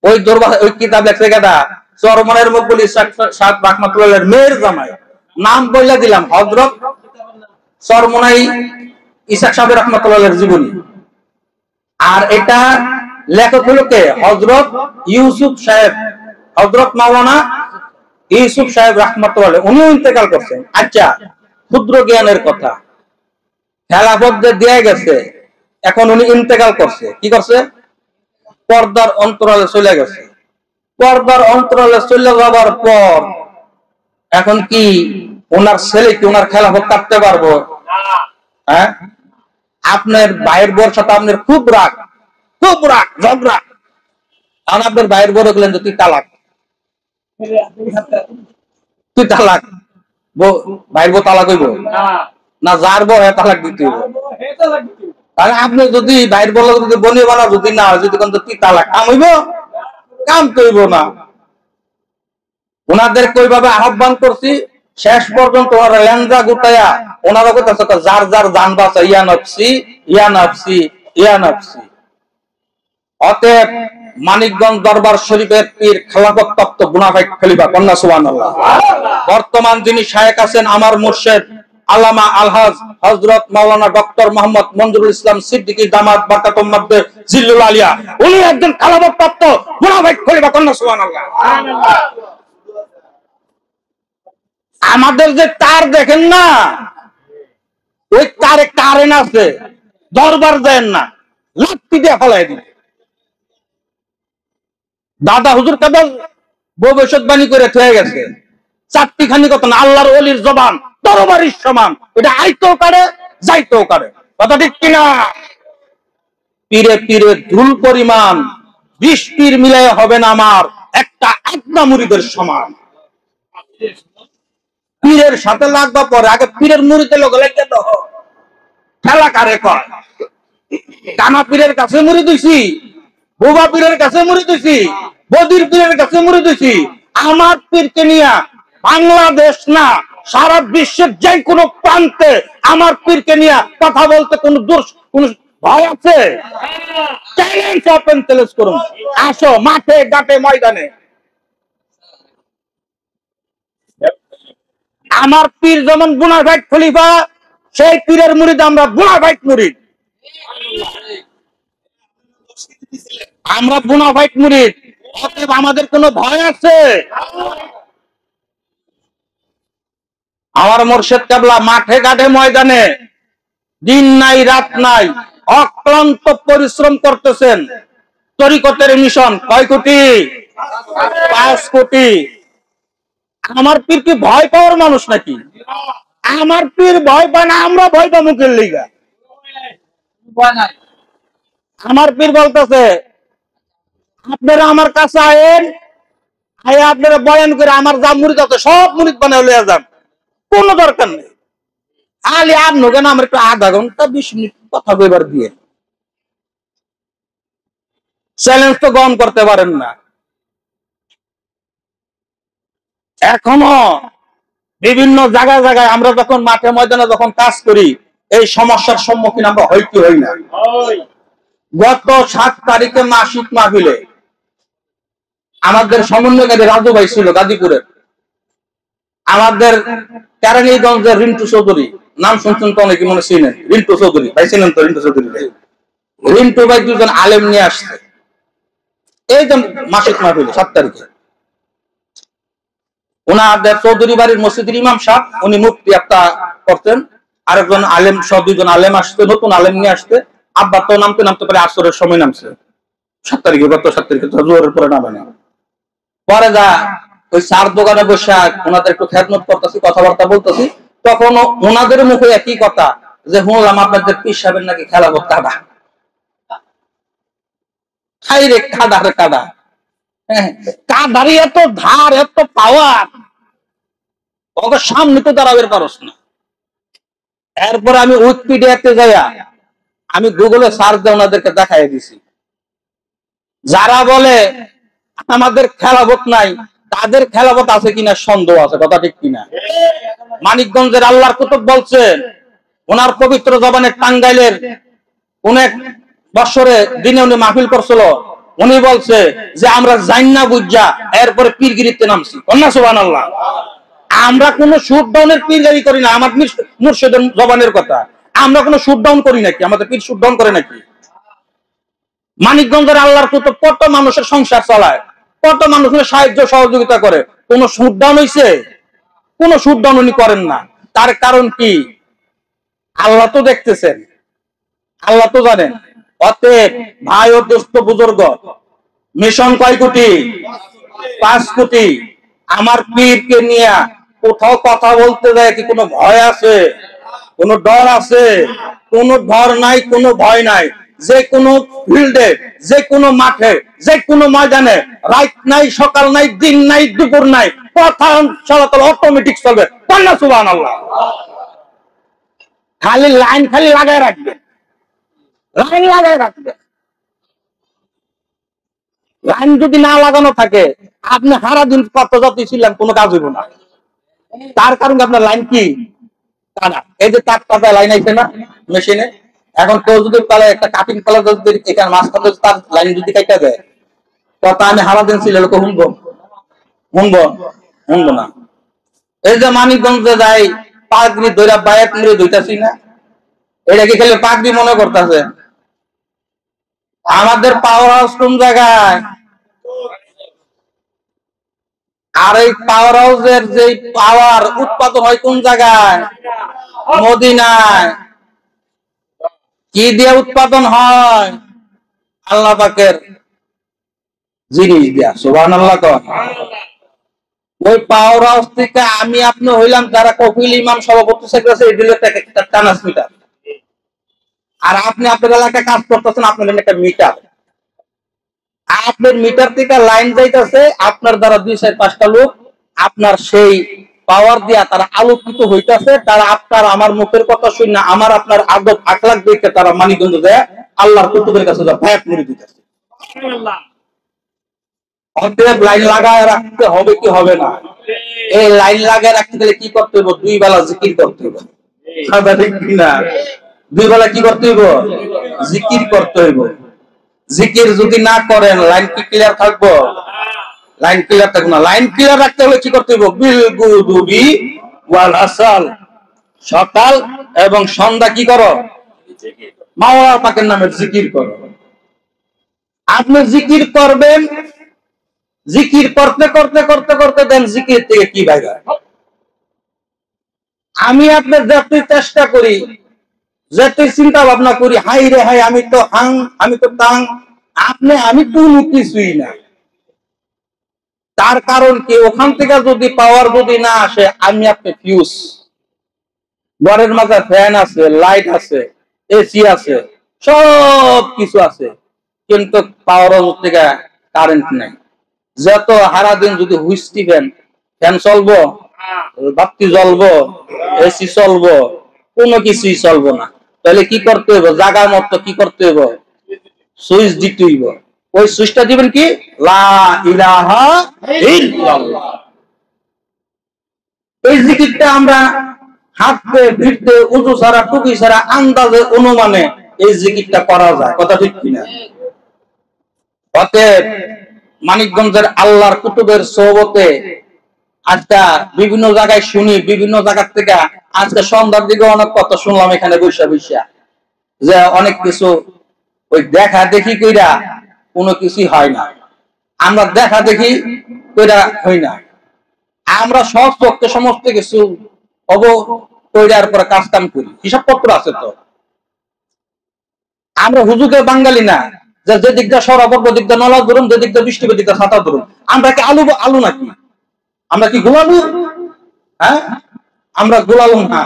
ওই দরবার ওই কিতাব লেখছে কেডা? চরমনের মকবুল ইসহাক সাহেব রাহমাতুল্লাহের মেয়ের জামাই, নাম বইলা দিলাম হযরত চরমনাই ইসহাক সাহেব রাহমাতুল্লাহের জীবনী। আর এটা লেখক হলো কে? হযরত ইউসুফ সাহেব, হযরত মাওলানা ইউসুফ সাহেব রাহমাতুল্লাহ, উনিও ইন্তেকাল করছেন। আচ্ছা, ক্ষুদ্র জ্ঞানের কথা, খেলাফত দিয়ে গেছে, এখন উনি ইন্তেকাল করছে, কি করছে? পর্দার অন্তরালে চলে গেছে। পর্দার অন্তরালে চলে যাবার পর এখন কি ওনার ছেলে কি ওনার খেলাফত কাটতে পারবো? হ্যাঁ, আপনার ভাইয়ের বোর সাথে আপনার খুব রাগ ঝগড়া, আর আপনার ভাইয়ের বোর গেলেন যে তুই তালাক, তুই তালাক, ভাইয়ের বউ তালাক হইব না? যার বউ হ্যাঁ তালাক দিতে হইব। তাহলে আপনি যদি ভাইয়ের বল যদি বনি বানা যদি না হয়, যদি তুই তালাক, কাম হইব? কাম তো হইব না। ওনাদেরকে ওইভাবে আহ্বান করছি, শেষ পর্যন্ত ওনারা ল্যাংজা গুটাইয়া ওনারা কইতাছে যার যার জান বাঁচা, ইয়া নফসি ইয়া নফসি ইয়া নফসি। অতএব মানিকগঞ্জ দরবার শরীফের পীর খেলাফত প্রাপ্ত মুনাফিক খলিফা, কন্যা সুবহানাল্লাহ, বর্তমান যিনি শায়েখ আছেন আমার মুর্শিদ আল্লামা আলহাজ হযরত মাওলানা ডক্টর মোহাম্মদ মঞ্জুরুল ইসলাম সিদ্দিকী দামাত বারকাতুল মাদ্দে জিল্লুল আলিয়া, উনি একজন খেলাফত প্রাপ্ত মুনাফিক খলিফা, কন্যা সুবহানাল্লাহ। আমাদের যে তার দেখেন না, ওই তারে কারেন্ট আছে, দরবার দেন না, লাঠি দিয়ে ফেলাই দিন। দাদা হুজুর কাদের ভবিষ্যৎবাণী করে থয়ে গেছে, চারটিখানি কথা না, আল্লাহর ওলির জবান তরবারির সমান, এটা আইতেও পারে যাইতেও পারে, কথা ঠিক কিনা? পীরে পীরে ধুল পরিমাণ 20 পীর মিলাই হবে না আমার একটা আদনা মুরিদের সমান। পীরের সাথে লাগবা পরে, আগে পীরের মুরিদে লোক লেগে দাও, খেলা কারে কয়? কানা পীরের কাছে মুরিদ হইছি, বোবা পীরের কাছে মুরিদ হইছি, বদির পীরের কাছে মুরিদ হইছি। আমার পীরকে নিয়ে বাংলাদেশ না সারা বিশ্বের যে কোনো প্রান্তে আমার পীরকে নিয়ে কথা বলতে কোনো দোষ, কোন ভয় আছে? চ্যালেঞ্জ ওপেন চ্যালেঞ্জ করুন, আসো মাঠে ঘাটে ময়দানে। আমার পীর যেমন মুনাফিক খলিফা, সেই পীরের মুরিদ আমরা মুনাফিক মুরিদ, আমরা মুনাফিক মুরিদ। অতএব আমাদের কোনো ভয় আছে? আমার মুর্শিদ কেবলা মাঠে ঘাটে ময়দানে দিন নাই রাত নাই অক্লান্ত পরিশ্রম করতেছেন। তরিকতের মিশন কয় কোটি? 5 কোটি। আমার পীর কি ভয় পাওয়ার মানুষ নাকি? আমার পীর ভয় পায় না, আমরা ভয় পাবো মুখের লিগা। আমার পীর বলতেছে আপনারা আমার কাছে আয়েন, আপনারা বয়ান করে আমার যা মুরিদ আছে সব মুরিদ বানায় লইয়া যান, কোনো দরকার নেই। খালি আপনি কেন আমার একটু আধা ঘন্টা 20 মিনিট কথা কইবার দিয়ে চ্যালেঞ্জ তো গ্রহণ করতে পারেন না। এখনো বিভিন্ন জায়গায় জায়গায় আমরা যখন মাঠে ময়দানে যখন কাজ করি, এই সমস্যার সম্মুখীন আমরা হই কি হই না? গত 7 তারিখে মাসিক মাহফিলে আমাদের সমন্বয়কারী রাজু ভাই ছিল গাজীপুরের, আমাদের কেরানীগঞ্জের রিন্টু চৌধুরী, নাম শুনছেন তো অনেকে মনে ছিলেন, রিন্টু চৌধুরী ভাই ছিলেন তো? রিন্টু চৌধুরী ভাই, রিন্টু ভাই 2জন আলেম নিয়ে আসছে এই যে মাসিক মাহফিলে 7 তারিখে। ওনাদের চৌধুরী বাড়ির মসজিদের ইমাম সাহেব, উনি মুফতি একটা করতেন, আরেকজন আলেম সহ 2জন আলেম আসতে, নতুন আলেম নিয়ে আসতে। আব্বা তো নামতে নামতে পারে আসরের সময় নামছে 7 তারিখে, গত 7 তারিখে জোহরের পরে নামে না। পরে যা ওই চার দোকানে বসে ওনাদের একটু খেদমত করতেছি, কথাবার্তা বলতেছি, তখন ওনাদের মুখে একই কথা যে শুনলাম আপনাদের পীর সাহেবের নাকি খেলাফত কাদা। খাই রে কাদা রে কাদা, কাদারি এত ধার এত পাওয়ার, ওকে সামনে তো দাঁড়াবের পারস না। এরপর আমি উইকিপিডিয়াতে যাইয়া আমি গুগলে সার্চ দিয়ে ওনাদেরকে দেখাই দিছি। যারা বলে আমাদের খেলাফত নাই, তাদের খেলাফত আছে কিনা সন্দেহ আছে, কথা ঠিক কিনা? মানিকগঞ্জের আল্লাহর কুতুব বলছেন, ওনার পবিত্র জবানে টাঙ্গাইলের কোন এক বছরে দিনে উনি মাহফিল করছিল, উনি বলছে যে আমরা জানি না বুঝা এরপরে পীরগিরিতে নামছি। কন্যা সুবহানাল্লাহ। আমরা কোন শুট ডাউনের পীরগিরি করি না। আমার মুর্শিদের জবানের কথা, আমরা কোন শুট ডাউন করি নাকি? আমাদের পীর শুট ডাউন করে নাকি? মানিকগঞ্জের আল্লাহর কুতুব কত মানুষের সংসার চালায়, কত মানুষের সাহায্য সহযোগিতা করে, কোন শুট ডাউন হইছে? কোন শুট ডাউন উনি করেন না। তার কারণ কি? আল্লাহ তো দেখতেছেন, আল্লাহ তো জানেন। অতএব ভাই ও দোস্ত বুজুর্গ, মিশন কয় কোটি? 5 কোটি। আমার পীরকে নিয়ে কোথাও কথা বলতে যায় কি কোনো ভয় আছে? কোনো ডর আছে? কোনো ডর নাই, কোনো ভয় নাই। যে কোনো ফিল্ডে, যে কোনো মাঠে, যে কোনো ময়দানে, রাত নাই, সকাল নাই, দিন নাই, দুপুর নাই, কথা চলাচল অটোমেটিক চলবে। কন্যা সুবহানাল্লাহ। খালি লাইন খালি লাগায় রাখবে, লাইন লাগায় রাখবে। লাইন যদি না লাগানো থাকে, আপনি সারাদিন কত যত ছিলেন কোনো কাজ হইব না। তার কারণে আপনার লাইন কি টানা। এই যে তার লাইন আইছে না মেশিনে, এখন কেউ যদি তাহলে একটা কাটিং কলার যদি এখানে মাঝখানে তার লাইন যদি কাটা দেয়, কথা আমি সারাদিন ছিল লোক শুনবো? শুনবো না। এই যে মানিকগঞ্জে যাই, পাগড়ি ধরে বায়াত মুড়ে ধুইতাছি না, এটা কি খালি পাগড়ি মনে করতেছে? আমাদের পাওয়ার হাউস কোন জায়গায়? আর এই পাওয়ার হাউসের যে পাওয়ার উৎপাদন হয় কোন জায়গায়? মদিনায়। কি দিয়ে উৎপাদন হয়? আল্লাহ পাকের জিনিস দিয়া। সুবহানাল্লাহ। ওই পাওয়ার হাউস থেকে আমি আপনি হইলাম যারা কফিল ইমাম সভাপতি সেক্রেটারি, এগুলো একটা ট্রান্সমিটার। আর আপনি আপনার এলাকায় কাজ করতেছেন, আপনার একটা মিটার। আপনার মিটার থেকে লাইন যাইতেছে, আপনার দ্বারা 2-4-5টা লোক আপনার সেই পাওয়ার দিয়া তারা আলোকিত হইতাছে। তারা আপনার আমার মুখের কথা শুনে, আমার আপনার আদব আখলাক দেখে তারা মানিকগঞ্জ যায় আল্লাহর কুতুবের কাছে ভ্যাট মুড়ি দিতেছে। অতএব লাইন লাগায় রাখতে হবে কি হবে না? এই লাইন লাগায় রাখতে গেলে কি করতে হইব? 2 বেলা জিকির করতে হইব। কথা ঠিক কিনা? 2 বেলা কি করতে হইব? জিকির করতে হইব। জিকির যদি না করেন, লাইন কি ক্লিয়ার থাকবো? লাইন ক্লিয়ার থাকবে না। লাইন ক্লিয়ার রাখতে হলে কি করতে হইব? বিল গুদুবি ওয়াল আসাল, সকাল এবং সন্ধ্যা কি করো? মাওলা পাকের নামে জিকির করো। আপনি জিকির করবেন, জিকির করতে করতে করতে করতে দেন জিকির থেকে কি বাইরে। আমি আপনার যতই চেষ্টা করি, যতই চিন্তা ভাবনা করি, হাই রে হাই, আমি তো হাং, আমি তো তাং, আমি কোনো কিছুই না। তার কারণ কি? ওখান থেকে যদি পাওয়ার যদি না আসে, আমি আপনি ফিউজ। ঘরের মাঝে ফ্যান আছে, লাইট আছে, এসি আছে, সব কিছু আছে, কিন্তু পাওয়ার থেকে কারেন্ট নাই। যত সারাদিন যদি হুইস দিবেন, ফ্যান চলবো, বাতি জ্বলবো, এসি চলবো, কোনো কিছুই চলবো না। তাহলে কি করতে হইব? জায়গা মতো কি করতে হইব? সুইচ দিতে হইব। ওই সুইচটা দিবেন কি? লা ইলাহা ইল্লাল্লাহ। এই জিকিরটা আমরা হাঁটতে ফিরতে, উজু ছাড়া, টুপি ছাড়া, আন্দাজে অনুমানে এই জিকিরটা করা যায়। কথা ঠিক কিনা? অতএব মানিকগঞ্জের আল্লাহর কুতুবের সোহবতে আজকে বিভিন্ন জায়গায় শুনি, বিভিন্ন জায়গা থেকে আজকে সন্ধ্যার দিকে অনেক কথা শুনলাম এখানে বৈশা বৈশা, যে অনেক কিছু ওই দেখা দেখি কইরা কোনো কিছুই হয় না। আমরা দেখা দেখি কইরা হই না, আমরা সব পক্ষে সমস্ত কিছু কইরার পরে কাজ কাম করি, হিসাবপত্র আছে তো। আমরা হুজুকে বাঙালি না যে দিক দিয়ে সরাবর, দিক দিয়ে নলা ধরুন, যে দিক দিয়ে বৃষ্টি, দিক দিয়ে ছাতা ধরুন। আমরা কি আলু নাকি? আমরা কি গোলালু? হ্যাঁ, আমরা গোলালু না।